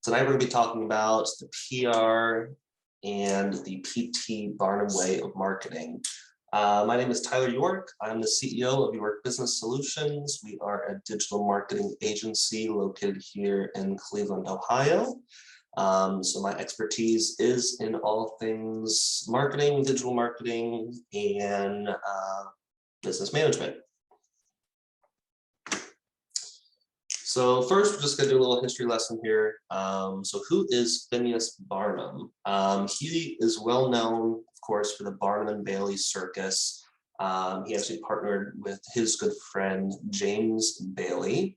Tonight we're going to be talking about the PR and the PT Barnum way of marketing. My name is Tyler York. I'm the CEO of York Business Solutions. We are a digital marketing agency located here in Cleveland, Ohio. So my expertise is in all things marketing, digital marketing, and business management. So first, we're just going to do a little history lesson here. So who is Phineas Barnum? He is well known, of course, for the Barnum and Bailey Circus. He actually partnered with his good friend, James Bailey.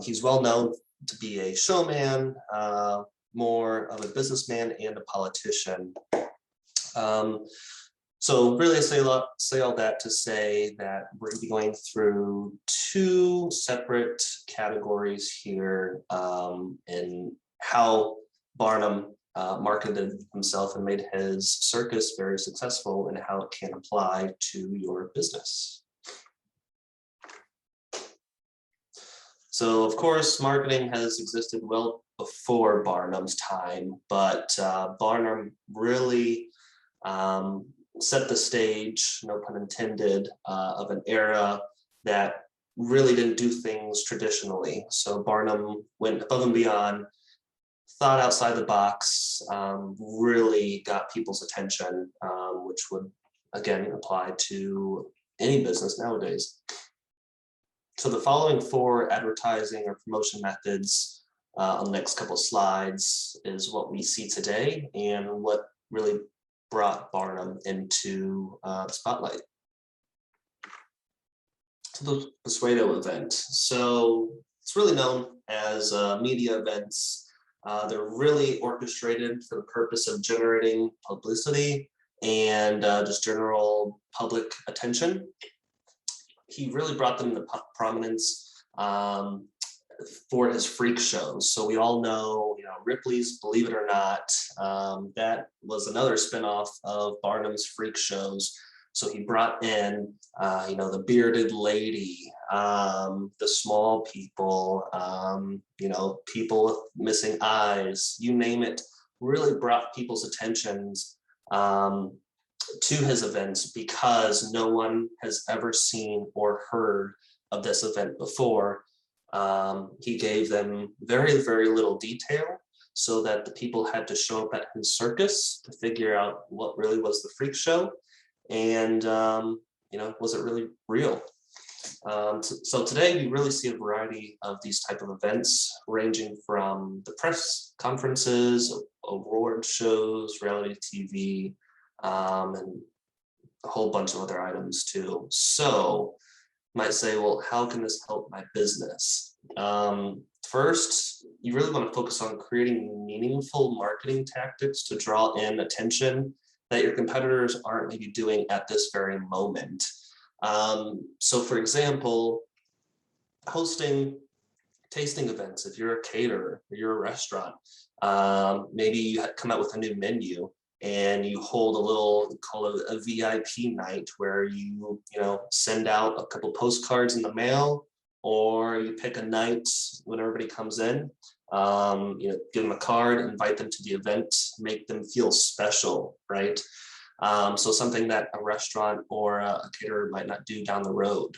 He's well known to be a showman, more of a businessman and a politician. So really I say all that to say that we're going to be going through two separate categories here in how Barnum marketed himself and made his circus very successful and how it can apply to your business. So of course, marketing has existed well before Barnum's time, but Barnum really set the stage, no pun intended, of an era that really didn't do things traditionally. So Barnum went above and beyond, thought outside the box, really got people's attention, which would, again, apply to any business nowadays. So the following four advertising or promotion methods on the next couple of slides is what we see today and what really brought Barnum into the spotlight. So the Pseudo-Event. So it's really known as media events. They're really orchestrated for the purpose of generating publicity and just general public attention. He really brought them into prominence for his freak shows. So we all know, Ripley's Believe It or Not. That was another spinoff of Barnum's freak shows. So he brought in, the bearded lady, the small people, people with missing eyes, you name it, really brought people's attentions to his events because no one has ever seen or heard of this event before. He gave them very, very little detail so that the people had to show up at his circus to figure out what really was the freak show and, was it really real? So today we really see a variety of these type of events ranging from the press conferences, award shows, reality TV, and a whole bunch of other items too. So might say, well, how can this help my business? First, you really want to focus on creating meaningful marketing tactics to draw in attention that your competitors aren't maybe doing at this very moment. So for example, hosting tasting events. If you're a caterer or you're a restaurant, maybe you come out with a new menu and you hold a little, call it a VIP night where you send out a couple postcards in the mail, or you pick a night when everybody comes in, give them a card, invite them to the event, make them feel special, right? So something that a restaurant or a caterer might not do down the road,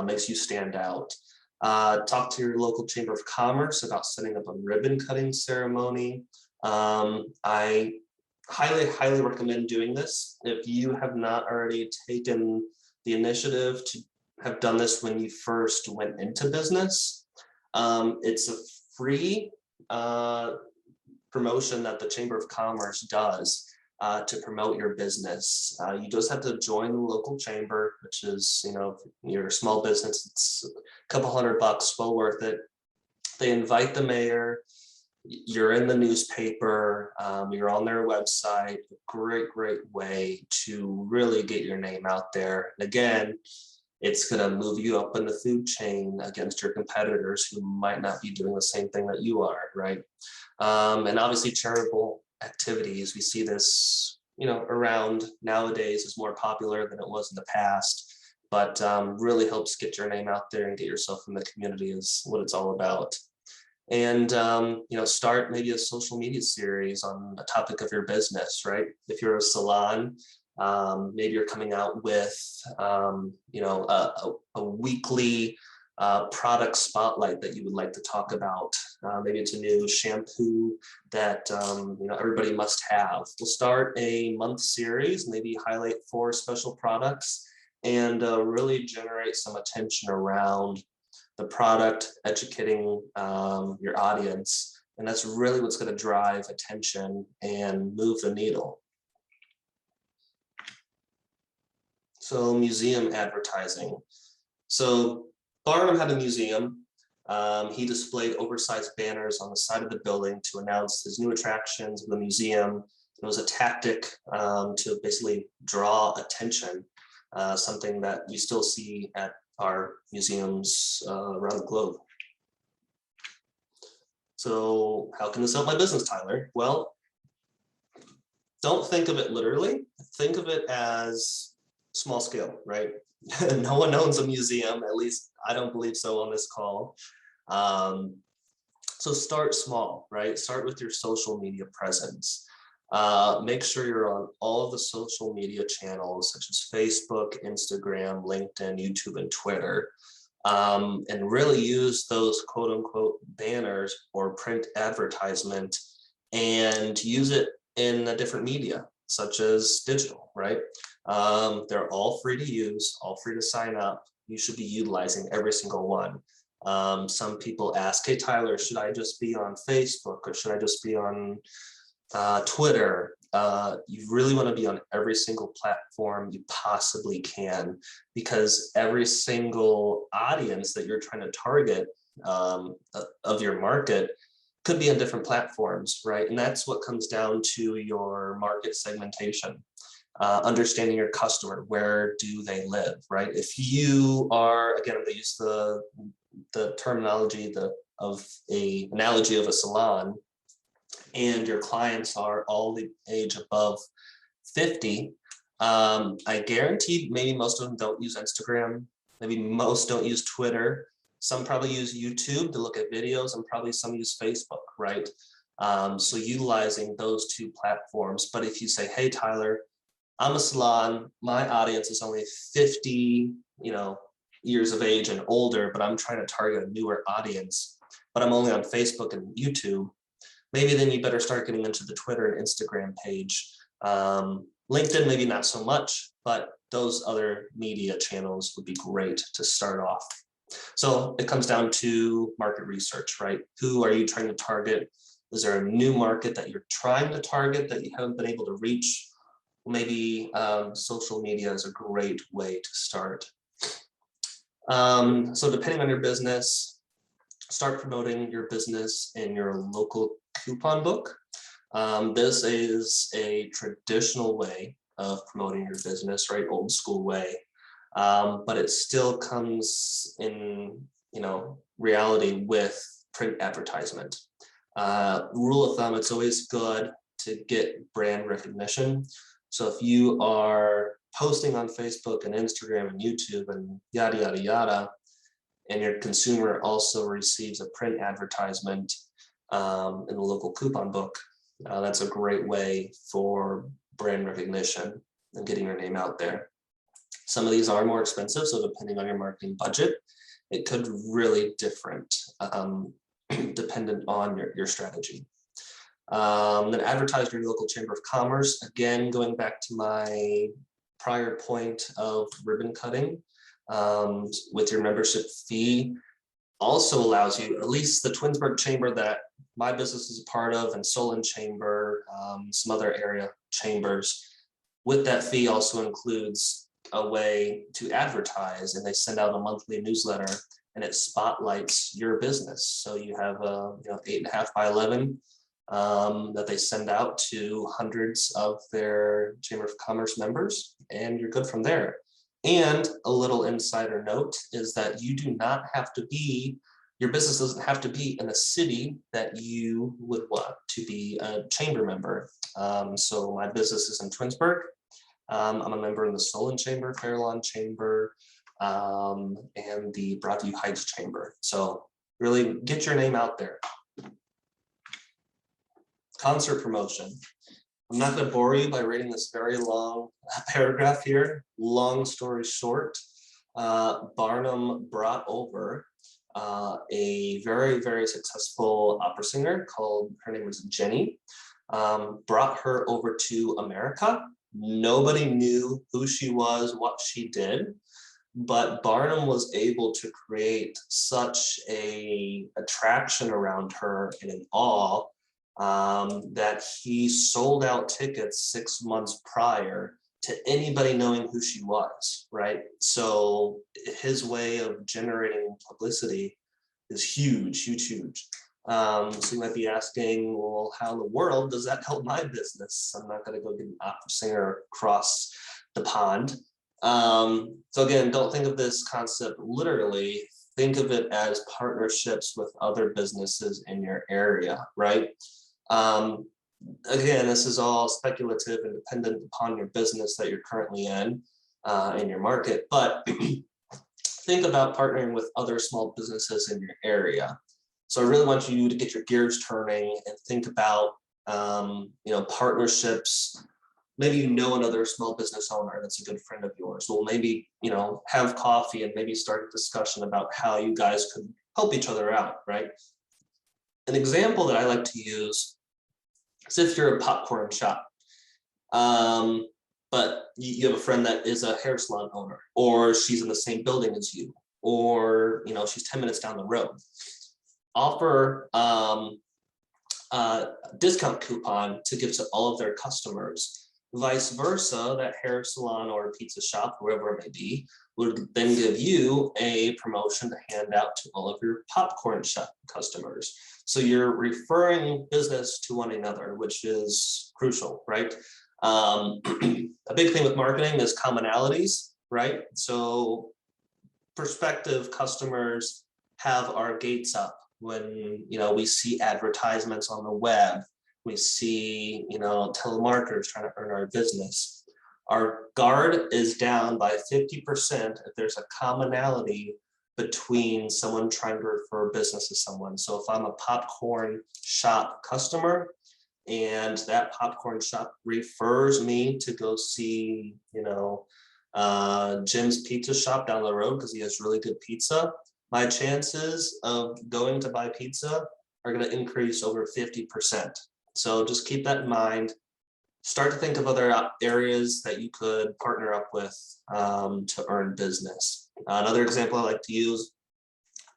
makes you stand out. Talk to your local chamber of commerce about setting up a ribbon cutting ceremony. I highly recommend doing this. If you have not already taken the initiative to have done this when you first went into business, it's a free promotion that the Chamber of Commerce does to promote your business. You just have to join the local chamber, which is, if you're a small business, it's a couple $100, well worth it. They invite the mayor. You're in the newspaper, you're on their website. Great way to really get your name out there. And again, it's going to move you up in the food chain against your competitors who might not be doing the same thing that you are, right? And obviously charitable activities, we see this, around nowadays is more popular than it was in the past, but really helps get your name out there and get yourself in the community is what it's all about. And start maybe a social media series on a topic of your business, right? If you're a salon, maybe you're coming out with a weekly product spotlight that you would like to talk about. Maybe it's a new shampoo that everybody must have. We'll start a month series, maybe highlight 4 special products, and really generate some attention around the product, educating your audience. And that's really what's going to drive attention and move the needle. So museum advertising. So Barnum had a museum. He displayed oversized banners on the side of the building to announce his new attractions in the museum. It was a tactic to basically draw attention, something that you still see at our museums around the globe. So how can this help my business, Tyler? Well, don't think of it literally. Think of it as small scale, right? No one owns a museum, at least I don't believe so on this call. So start small, right? Start with your social media presence. Make sure you're on all of the social media channels such as Facebook, Instagram, LinkedIn, YouTube, and Twitter. And really use those quote unquote banners or print advertisement and use it in a different media such as digital, right? They're all free to use, all free to sign up. You should be utilizing every single one. Some people ask, hey, Tyler, should I just be on Facebook or should I just be on Twitter? You really want to be on every single platform you possibly can, because every single audience that you're trying to target of your market could be on different platforms, right? And that's what comes down to your market segmentation. Understanding your customer, where do they live, right? If you are, again, I'm going to use the terminology of a analogy of a salon, and your clients are all the age above 50, I guarantee maybe most of them don't use Instagram, maybe most don't use Twitter, some probably use YouTube to look at videos, and probably some use Facebook, right? So utilizing those 2 platforms. But if you say, hey, Tyler, I'm a salon, my audience is only 50, years of age and older, but I'm trying to target a newer audience, but I'm only on Facebook and YouTube, maybe then you better start getting into the Twitter and Instagram page. LinkedIn, maybe not so much, but those other media channels would be great to start off. So it comes down to market research, right? Who are you trying to target? Is there a new market that you're trying to target that you haven't been able to reach? Maybe social media is a great way to start. So depending on your business, start promoting your business in your local coupon book. This is a traditional way of promoting your business, right? Old school way. But it still comes in, reality with print advertisement. Rule of thumb, it's always good to get brand recognition. So if you are posting on Facebook and Instagram and YouTube and yada, yada, yada, and your consumer also receives a print advertisement in the local coupon book, that's a great way for brand recognition and getting your name out there. Some of these are more expensive, so depending on your marketing budget, it could really different dependent on your strategy. Then advertise your local chamber of commerce. Again, going back to my prior point of ribbon cutting, with your membership fee, also allows you, at least the Twinsburg Chamber that my business is a part of, and Solon Chamber, some other area chambers, with that fee also includes a way to advertise, and they send out a monthly newsletter and it spotlights your business. So you have a 8.5 by 11 that they send out to hundreds of their Chamber of Commerce members, and you're good from there. And a little insider note is that you do not have to be, your business doesn't have to be in a city that you would want to be a chamber member. So my business is in Twinsburg. I'm a member in the Solon Chamber, Fairlawn Chamber, and the Broadview Heights Chamber. So really get your name out there. concert promotion. I'm not going to bore you by reading this very long paragraph here. Long story short, Barnum brought over a very, very successful opera singer called, her name was Jenny, brought her over to America. Nobody knew who she was, what she did, but Barnum was able to create such a attraction around her and an awe that he sold out tickets 6 months prior to anybody knowing who she was, right? So his way of generating publicity is huge, huge, huge. So you might be asking, well, how in the world does that help my business? I'm not going to go get an opera singer across the pond. So again, don't think of this concept literally. Think of it as partnerships with other businesses in your area, right? Again, this is all speculative and dependent upon your business that you're currently in your market, but think about partnering with other small businesses in your area. So I really want you to get your gears turning and think about, partnerships. Maybe you know another small business owner that's a good friend of yours. Well, maybe, have coffee and maybe start a discussion about how you guys could help each other out, right? An example that I like to use is if you're a popcorn shop, but you have a friend that is a hair salon owner, or she's in the same building as you, or, she's 10 minutes down the road. Offer a discount coupon to give to all of their customers. Vice versa, that hair salon or pizza shop, wherever it may be, would then give you a promotion to hand out to all of your popcorn shop customers. So you're referring business to one another, which is crucial, right? A big thing with marketing is commonalities, right? So prospective customers have our gates up when we see advertisements on the web. We see, telemarketers trying to earn our business. Our guard is down by 50% if there's a commonality between someone trying to refer business to someone. So if I'm a popcorn shop customer and that popcorn shop refers me to go see, Jim's pizza shop down the road because he has really good pizza, my chances of going to buy pizza are going to increase over 50%. So just keep that in mind. Start to think of other areas that you could partner up with to earn business. Another example I like to use,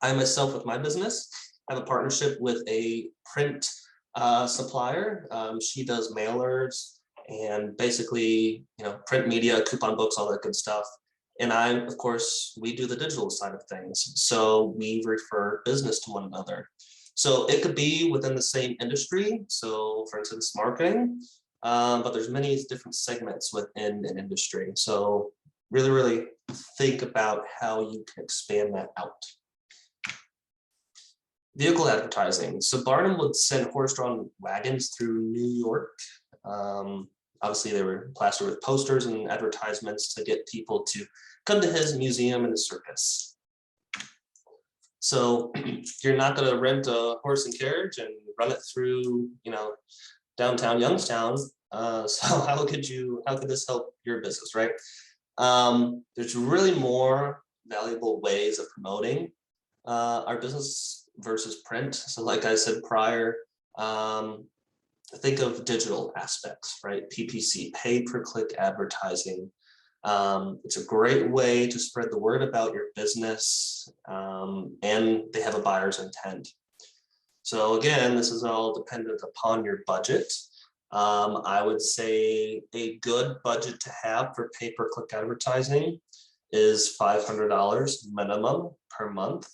I myself with my business, I have a partnership with a print supplier. She does mailers and basically, print media, coupon books, all that good stuff. And of course, we do the digital side of things. So we refer business to one another. So it could be within the same industry. So for instance, marketing, but there's many different segments within an industry. So really, really think about how you can expand that out. Vehicle advertising. So Barnum would send horse-drawn wagons through New York. Obviously, they were plastered with posters and advertisements to get people to come to his museum and his circus. So you're not going to rent a horse and carriage and run it through, downtown Youngstown. So how could this help your business, right? There's really more valuable ways of promoting our business versus print. So like I said prior, think of digital aspects, right? PPC, pay per click advertising. It's a great way to spread the word about your business, and they have a buyer's intent. So again, this is all dependent upon your budget. I would say a good budget to have for pay-per-click advertising is $500 minimum per month.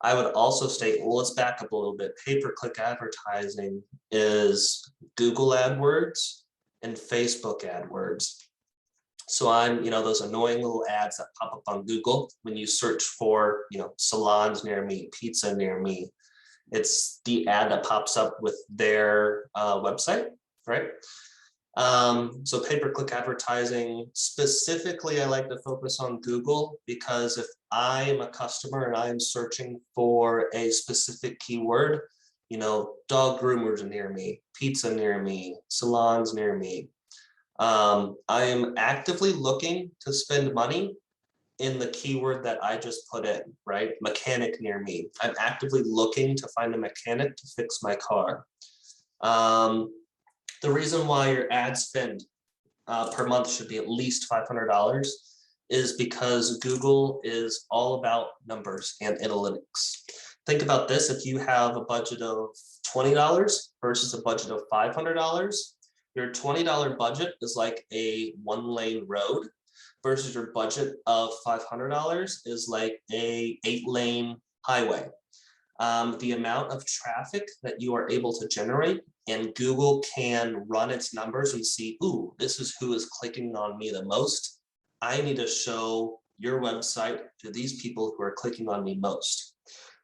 I would also state, well, let's back up a little bit. Pay-per-click advertising is Google AdWords and Facebook AdWords. So I'm, those annoying little ads that pop up on Google when you search for, salons near me, pizza near me. It's the ad that pops up with their website, right? So pay-per-click advertising, specifically, I like to focus on Google because if I am a customer and I am searching for a specific keyword, dog groomers near me, pizza near me, salons near me. I am actively looking to spend money in the keyword that I just put in, right? Mechanic near me. I'm actively looking to find a mechanic to fix my car. The reason why your ad spend per month should be at least $500 is because Google is all about numbers and analytics. Think about this: if you have a budget of $20 versus a budget of $500, your $20 budget is like a 1-lane road versus your budget of $500 is like a 8-lane highway. The amount of traffic that you are able to generate, and Google can run its numbers and see, ooh, this is who is clicking on me the most. I need to show your website to these people who are clicking on me most.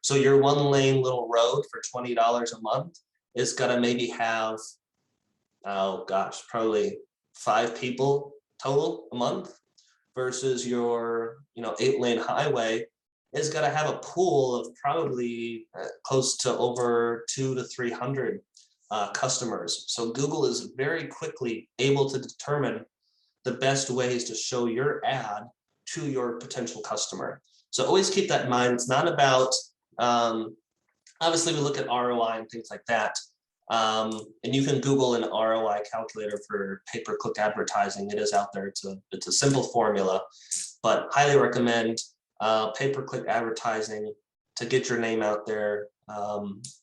So your 1-lane little road for $20 a month is gonna maybe have, oh gosh, probably 5 people total a month, versus your 8-lane highway is going to have a pool of probably close to over 200 to 300 customers. So Google is very quickly able to determine the best ways to show your ad to your potential customer. So always keep that in mind. It's not about, obviously we look at ROI and things like that. And you can Google an ROI calculator for pay-per-click advertising. It is out there. It's a simple formula, but highly recommend pay-per-click advertising to get your name out there,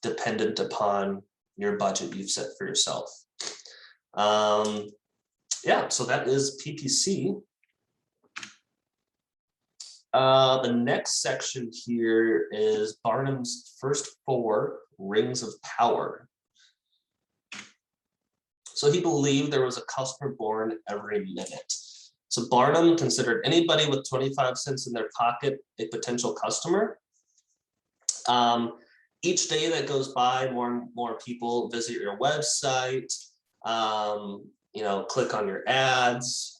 dependent upon your budget you've set for yourself. Yeah, so that is PPC. The next section here is Barnum's first 4 rings of power. So he believed there was a customer born every minute. So Barnum considered anybody with 25 cents in their pocket a potential customer. Each day that goes by, more and more people visit your website, click on your ads.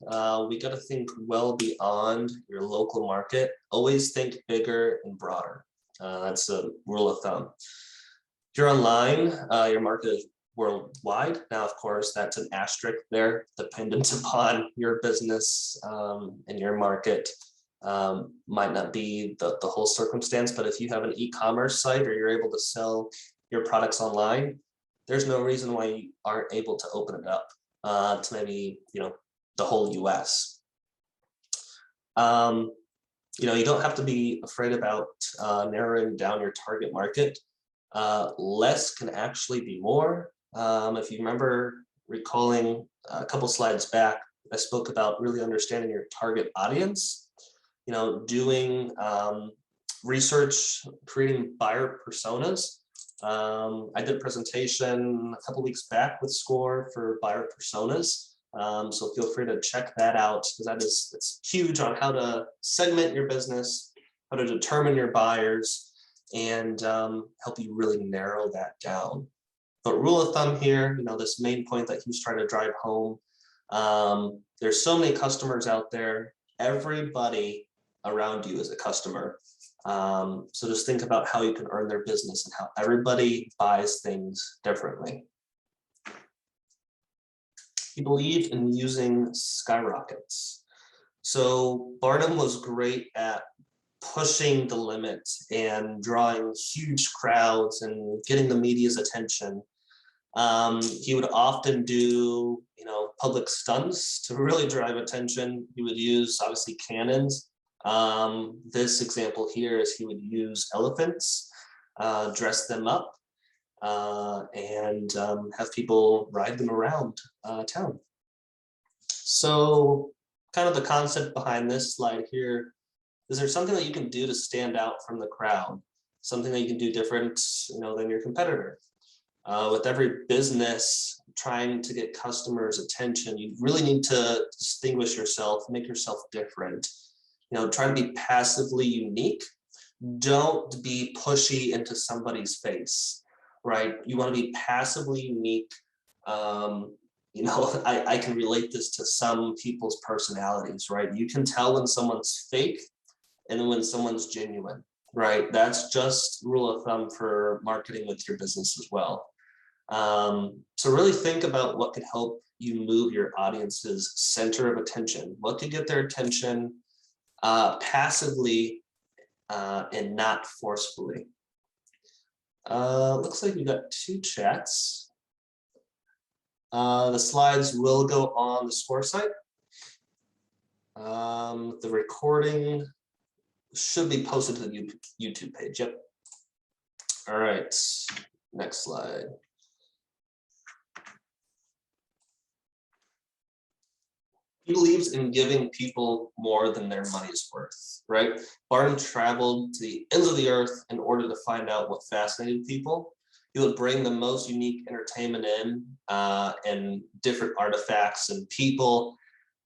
We got to think well beyond your local market. Always think bigger and broader. That's a rule of thumb. If you're online, your market is worldwide. Now, of course, that's an asterisk there, dependent upon your business and your market. Might not be the whole circumstance, but if you have an e-commerce site or you're able to sell your products online, there's no reason why you aren't able to open it up to maybe, the whole US. You don't have to be afraid about narrowing down your target market. Less can actually be more. If you remember recalling a couple slides back, I spoke about really understanding your target audience, doing research, creating buyer personas. I did a presentation a couple weeks back with SCORE for buyer personas. So feel free to check that out, because it's huge on how to segment your business, how to determine your buyers, and help you really narrow that down. But rule of thumb here, this main point that he's trying to drive home, there's so many customers out there. Everybody around you is a customer. So just think about how you can earn their business and how everybody buys things differently. He believed in using skyrockets. So Barnum was great at pushing the limits and drawing huge crowds and getting the media's attention. He would often do, public stunts to really drive attention. He would use, obviously, cannons. This example here is he would use elephants, dress them up, and have people ride them around town. So kind of the concept behind this slide here, is there something that you can do to stand out from the crowd? Something that you can do different, than your competitor? With every business trying to get customers' attention, you really need to distinguish yourself, make yourself different. Try to be passively unique. Don't be pushy into somebody's face, right? You want to be passively unique. I can relate this to some people's personalities, right? You can tell when someone's fake and when someone's genuine, right? That's just rule of thumb for marketing with your business as well. So really think about what could help you move your audience's center of attention. What could get their attention passively and not forcefully. Looks like we got 2 chats. The slides will go on the score site. The recording should be posted to the YouTube page. Yep. All right, next slide. He believes in giving people more than their money's worth, right? Barnum traveled to the ends of the earth in order to find out what fascinated people. He would bring the most unique entertainment in and different artifacts and people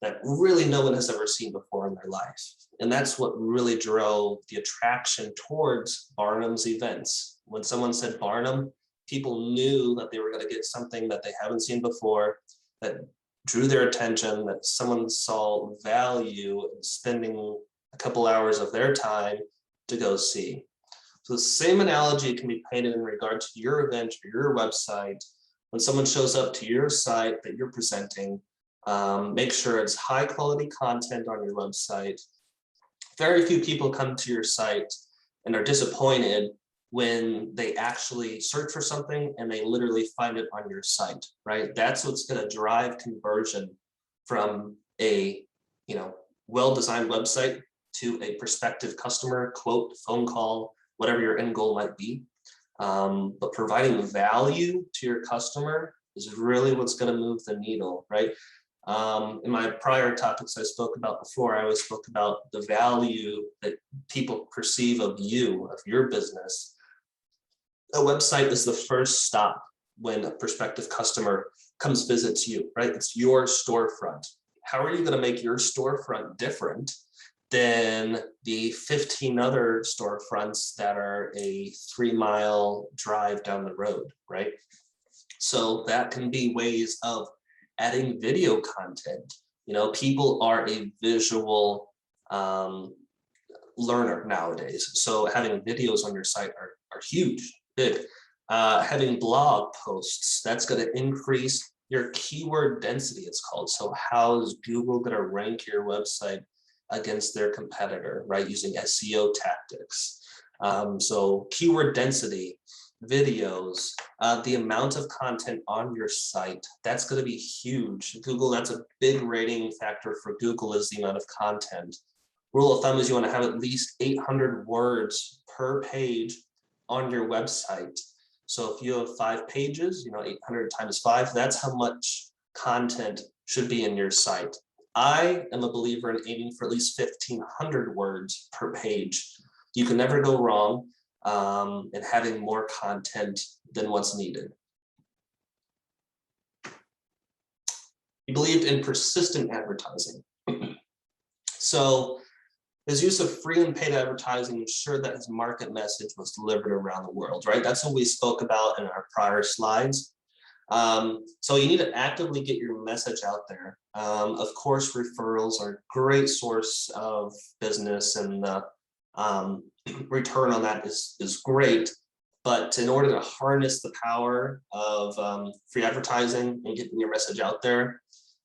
that really no one has ever seen before in their life. And that's what really drove the attraction towards Barnum's events. When someone said Barnum, people knew that they were going to get something that they haven't seen before, that drew their attention, that someone saw value in spending a couple hours of their time to go see. So the same analogy can be painted in regard to your event or your website. When someone shows up to your site that you're presenting, make sure it's high quality content on your website. Very few people come to your site and are disappointed when they actually search for something and they literally find it on your site, right? That's what's going to drive conversion from a, well-designed website to a prospective customer, quote, phone call, whatever your end goal might be. But providing value to your customer is really what's going to move the needle, right? In my prior topics I spoke about before, I always spoke about the value that people perceive of you, of your business. A website is the first stop when a prospective customer comes visits you, right? It's your storefront. How are you going to make your storefront different than the 15 other storefronts that are a 3-mile drive down the road, right? So that can be ways of adding video content. People are a visual learner nowadays. So having videos on your site are huge, big. Having blog posts, that's going to increase your keyword density, it's called. So how is Google going to rank your website against their competitor, right? Using SEO tactics. So keyword density, videos, the amount of content on your site, that's going to be huge. Google, that's a big rating factor for Google, is the amount of content. Rule of thumb is you want to have at least 800 words per page on your website. So if you have 5 pages, 800 times 5, that's how much content should be in your site. I am a believer in aiming for at least 1,500 words per page. You can never go wrong in having more content than what's needed. He believed in persistent advertising. So his use of free and paid advertising ensured that his market message was delivered around the world, right? That's what we spoke about in our prior slides. So you need to actively get your message out there. Of course, referrals are a great source of business, and the return on that is great. But in order to harness the power of free advertising and getting your message out there,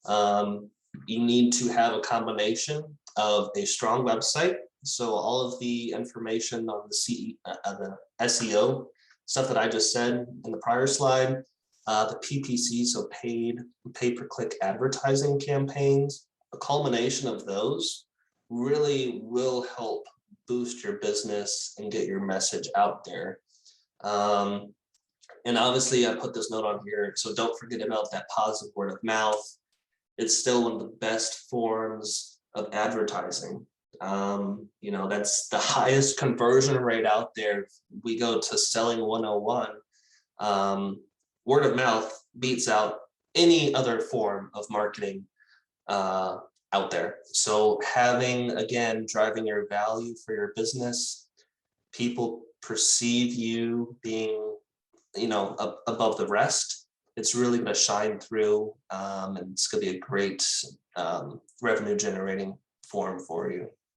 you need to have a combination of a strong website. So all of the information on the SEO stuff that I just said in the prior slide, the PPC, so paid pay-per-click advertising campaigns, a culmination of those really will help boost your business and get your message out there. And obviously I put this note on here, so don't forget about that positive word of mouth. It's still one of the best forms of advertising. That's the highest conversion rate out there. We go to Selling 101. Word of mouth beats out any other form of marketing out there. So driving your value for your business, people perceive you being, above the rest. It's really going to shine through, and it's going to be a great revenue generating form for you.